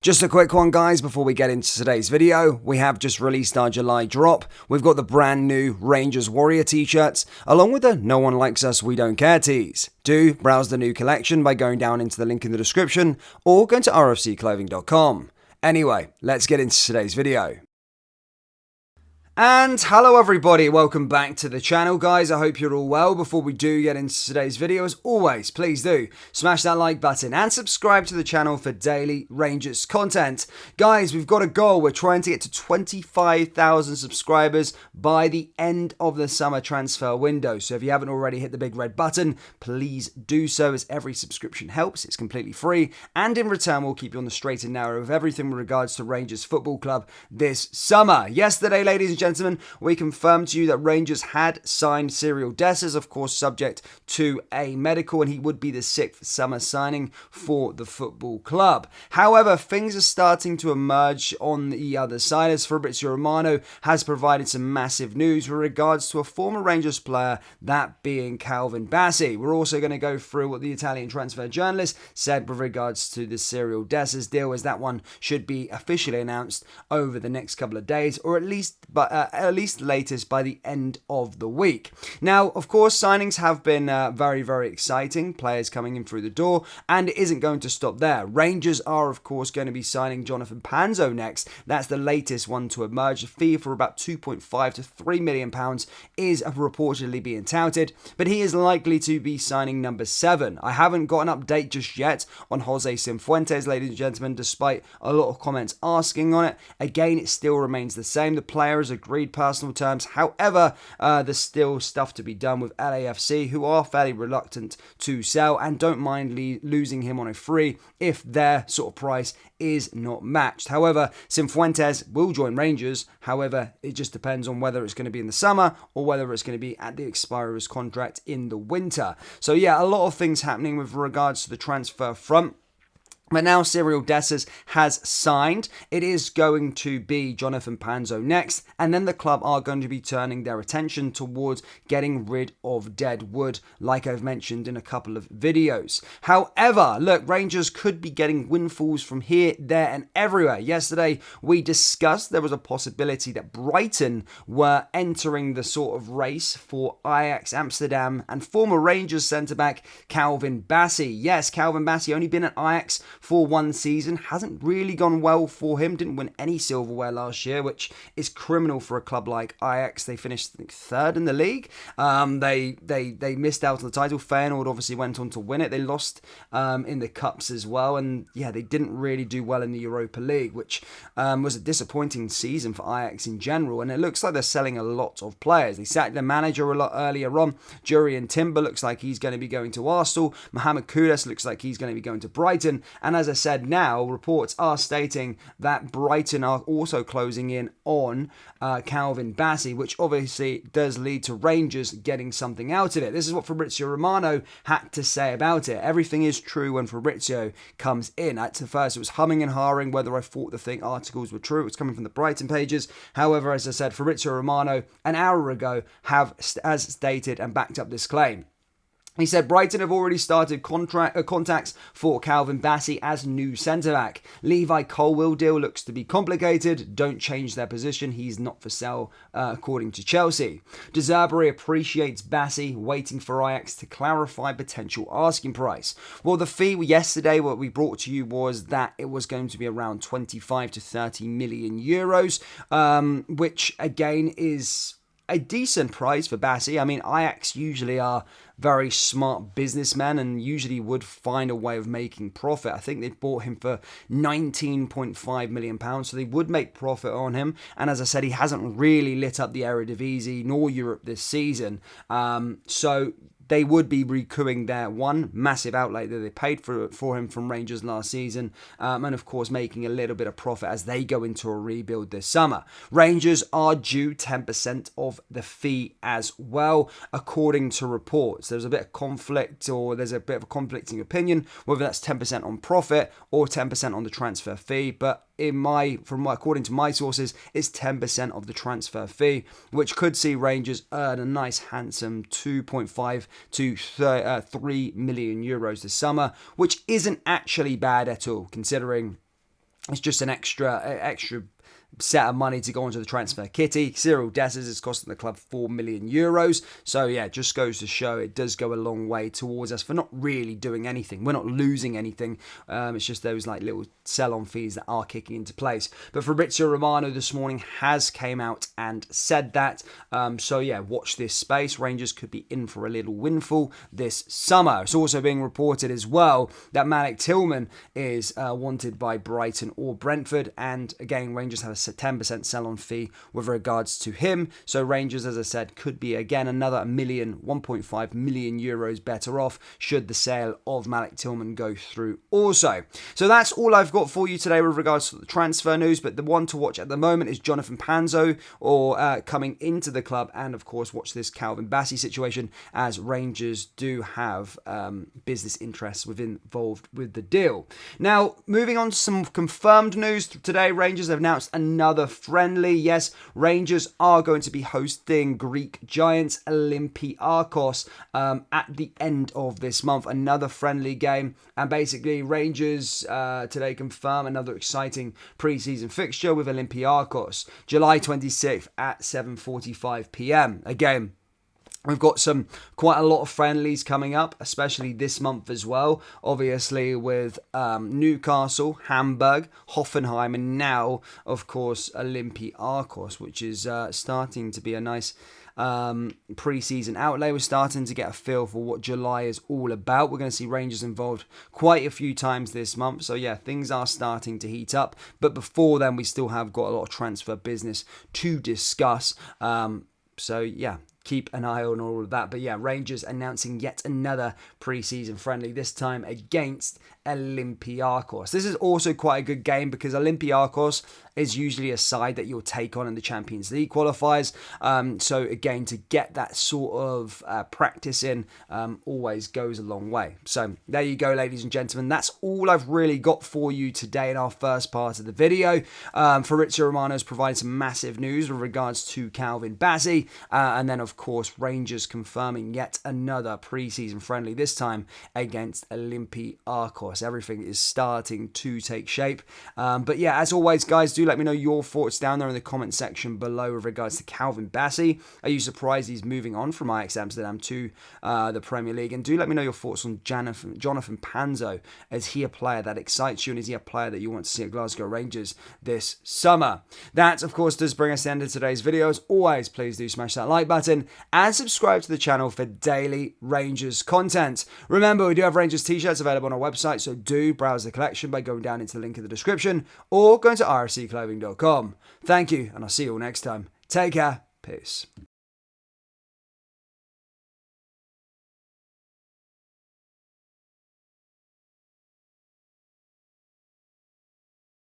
Just a quick one, guys, before we get into today's video. We have just released our July drop. We've got the brand new Rangers Warrior t-shirts, along with the No One Likes Us, We Don't Care tees. Do browse the new collection by going down into the link in the description, or go to rfcclothing.com. Anyway, let's get into today's video. And hello everybody, welcome back to the channel, guys. I hope you're all well. Before we do get into today's video, as always, please do smash that like button and subscribe to the channel for daily Rangers content. Guys, we've got a goal. We're trying to get to 25,000 subscribers by the end of the summer transfer window. So if you haven't already hit the big red button, please do so, as every subscription helps. It's completely free, and in return we'll keep you on the straight and narrow of everything with regards to Rangers Football Club this summer. Yesterday, ladies and gentlemen, we confirmed to you that Rangers had signed Cyril Dessers, of course subject to a medical, and he would be the 6th summer signing for the football club. However, things are starting to emerge on the other side, as Fabrizio Romano has provided some massive news with regards to a former Rangers player, that being Calvin Bassey. We're also going to go through what the Italian transfer journalist said with regards to the Cyril Dessers deal, as that one should be officially announced over the next couple of days, or at least latest by the end of the week. Now, of course, signings have been very, very exciting. Players coming in through the door, and it isn't going to stop there. Rangers are, of course, going to be signing Jonathan Panzo next. That's the latest one to emerge. A fee for about £2.5 to £3 million is reportedly being touted, but he is likely to be signing number 7. I haven't got an update just yet on Jose Cifuentes, ladies and gentlemen, despite a lot of comments asking on it. Again, it still remains the same. The player has agreed personal terms. However, there's still stuff to be done with LAFC, who are fairly reluctant to sell and don't mind losing him on a free if their sort of price is not matched. However, Cifuentes will join Rangers. However, it just depends on whether it's going to be in the summer or whether it's going to be at the expiry of his contract in the winter. So yeah, a lot of things happening with regards to the transfer front. But now Cyril Dessers has signed. It is going to be Jonathan Panzo next, and then the club are going to be turning their attention towards getting rid of dead wood, like I've mentioned in a couple of videos. However, look, Rangers could be getting windfalls from here, there and everywhere. Yesterday, we discussed there was a possibility that Brighton were entering the sort of race for Ajax Amsterdam and former Rangers centre-back Calvin Bassey. Yes, Calvin Bassey only been at Ajax for one season, hasn't really gone well for him, didn't win any silverware last year, which is criminal for a club like Ajax. They finished, I think, 3rd in the league. They missed out on the title. Feyenoord obviously went on to win it. They lost in the cups as well, and yeah, they didn't really do well in the Europa League, which was a disappointing season for Ajax in general, and it looks like they're selling a lot of players. They sacked their manager a lot earlier on. Jurriën Timber looks like he's going to be going to Arsenal. Mohamed Kudus looks like he's going to be going to Brighton, and as I said, now reports are stating that Brighton are also closing in on Calvin Bassey, which obviously does lead to Rangers getting something out of it. This is what Fabrizio Romano had to say about it. Everything is true when Fabrizio comes in. At first, it was humming and hawing whether I thought the articles were true. It was coming from the Brighton pages. However, as I said, Fabrizio Romano an hour ago has stated and backed up this claim. He said Brighton have already started contacts for Calvin Bassey as new centre-back. Levi Colwill deal looks to be complicated. Don't change their position. He's not for sale, according to Chelsea. De Zerbi appreciates Bassey, waiting for Ajax to clarify potential asking price. Well, the fee yesterday, what we brought to you, was that it was going to be around 25 to 30 million euros, which again is a decent price for Bassey. I mean, Ajax usually are very smart businessmen and usually would find a way of making profit. I think they bought him for £19.5 million, so they would make profit on him. And as I said, he hasn't really lit up the Eredivisie nor Europe this season. So they would be recouping their one massive outlay that they paid for him from Rangers last season, and of course making a little bit of profit as they go into a rebuild this summer. Rangers are due 10% of the fee as well, according to reports. There's a bit of conflict, or there's a bit of a conflicting opinion whether that's 10% on profit or 10% on the transfer fee, but according to my sources, it's 10% of the transfer fee, which could see Rangers earn a nice handsome 2.5 to 3 million euros this summer, which isn't actually bad at all, considering It's just an extra set of money to go onto the transfer kitty. Cyril Dessers is costing the club €4 million. So yeah, just goes to show it does go a long way towards us for not really doing anything. We're not losing anything. It's just those like little sell-on fees that are kicking into place. But Fabrizio Romano this morning has came out and said that. So yeah, watch this space. Rangers could be in for a little windfall this summer. It's also being reported as well that Malik Tillman is wanted by Brighton or Brentford. And again, Rangers have a 10% sell-on fee with regards to him. So Rangers, as I said, could be again another €1.5 million better off should the sale of Malik Tillman go through also. So that's all I've got for you today with regards to the transfer news. But the one to watch at the moment is Jonathan Panzo coming into the club, and of course watch this Calvin Bassey situation, as Rangers do have business interests involved with the deal. Now, moving on to some confirmed news today, Rangers have announced another friendly. Yes, Rangers are going to be hosting Greek giants Olympiacos at the end of this month. Another friendly game, and basically Rangers today confirm another exciting pre-season fixture with Olympiacos, July 26th at 7:45 p.m. Again, we've got quite a lot of friendlies coming up, especially this month as well. Obviously with Newcastle, Hamburg, Hoffenheim, and now, of course, Olympiacos, which is starting to be a nice pre-season outlay. We're starting to get a feel for what July is all about. We're going to see Rangers involved quite a few times this month. So yeah, things are starting to heat up. But before then, we still have got a lot of transfer business to discuss. So yeah, keep an eye on all of that. But yeah, Rangers announcing yet another pre-season friendly, this time against Olympiacos. This is also quite a good game because Olympiacos is usually a side that you'll take on in the Champions League qualifiers. So again, to get that sort of practice in always goes a long way. So there you go, ladies and gentlemen. That's all I've really got for you today in our first part of the video. Fabrizio Romano has provided some massive news with regards to Calvin Bassey. And then, of course, Rangers confirming yet another pre-season friendly, this time against Olympiacos. Everything is starting to take shape. But yeah, as always, guys, do let me know your thoughts down there in the comment section below with regards to Calvin Bassey. Are you surprised he's moving on from Ajax Amsterdam to the Premier League? And do let me know your thoughts on Jonathan Panzo. Is he a player that excites you, and is he a player that you want to see at Glasgow Rangers this summer? That, of course, does bring us to the end of today's video. As always, please do smash that like button and subscribe to the channel for daily Rangers content. Remember, we do have Rangers t-shirts available on our website, so do browse the collection by going down into the link in the description or going to rscclothing.com. Thank you, and I'll see you all next time. Take care. Peace.